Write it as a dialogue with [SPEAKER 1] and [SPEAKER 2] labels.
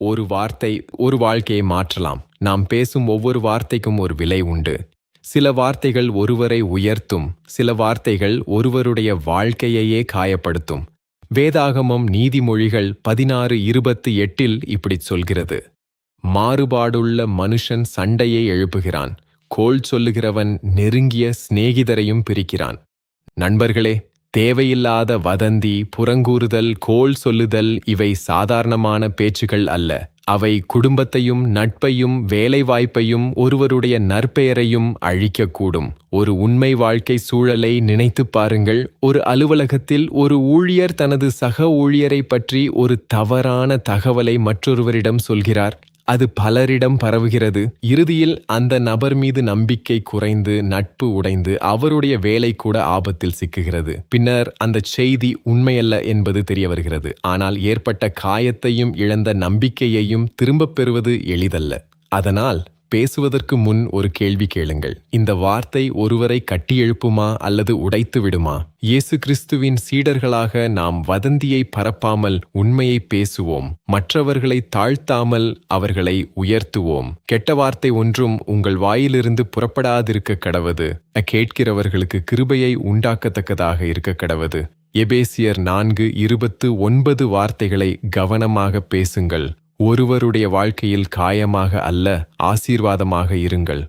[SPEAKER 1] ஒரு வார்த்தை ஒரு வாழ்க்கையை மாற்றலாம். நாம் பேசும் ஒவ்வொரு வார்த்தைக்கும் ஒரு விலை உண்டு. சில வார்த்தைகள் ஒருவரை உயர்த்தும், சில வார்த்தைகள் ஒருவருடைய வாழ்க்கையையே காயப்படுத்தும். வேதாகமம் நீதிமொழிகள் 16:28 இப்படிச் சொல்கிறது: மாறுபாடுள்ள மனுஷன் சண்டையை எழுப்புகிறான், கோள் சொல்லுகிறவன் நெருங்கிய சிநேகிதரையும் பிரிக்கிறான். நண்பர்களே, தேவையில்லாத வதந்தி, புறங்கூறுதல், கோள் சொல்லுதல் இவை சாதாரணமான பேச்சுகள் அல்ல. அவை குடும்பத்தையும் நட்பையும் வேலைவாய்ப்பையும் ஒருவருடைய நற்பெயரையும் அழிக்கக்கூடும். ஒரு உண்மை வாழ்க்கை சூழலை நினைத்துப் பாருங்கள். ஒரு அலுவலகத்தில் ஒரு ஊழியர் தனது சக ஊழியரை பற்றி ஒரு தவறான தகவலை மற்றொருவரிடம் சொல்கிறார். அது பலரிடம் பரவுகிறது. இறுதியில் அந்த நபர் மீது நம்பிக்கை குறைந்து நட்பு உடைந்து அவருடைய வேலை கூட ஆபத்தில் சிக்குகிறது. பின்னர் அந்த செய்தி உண்மையல்ல என்பது தெரிய வருகிறது. ஆனால் ஏற்பட்ட காயத்தையும் இழந்த நம்பிக்கையையும் திரும்பப் பெறுவது எளிதல்ல. அதனால் பேசுவதற்கு முன் ஒரு கேள்வி கேளுங்கள். இந்த வார்த்தை ஒருவரை கட்டியெழுப்புமா அல்லது உடைத்து விடுமா? இயேசு கிறிஸ்துவின் சீடர்களாக நாம் வதந்தியை பரப்பாமல் உண்மையை பேசுவோம். மற்றவர்களை தாழ்த்தாமல் அவர்களை உயர்த்துவோம். கெட்ட வார்த்தை ஒன்றும் உங்கள் வாயிலிருந்து புறப்படாதிருக்க கடவது. கேட்கிறவர்களுக்கு கிருபையை உண்டாக்கத்தக்கதாக இருக்க கடவது. எபேசியர் 4:29 வார்த்தைகளை கவனமாக பேசுங்கள். ஒருவருடைய வாழ்க்கையில் காயமாக அல்ல, ஆசீர்வாதமாக இருங்கள்.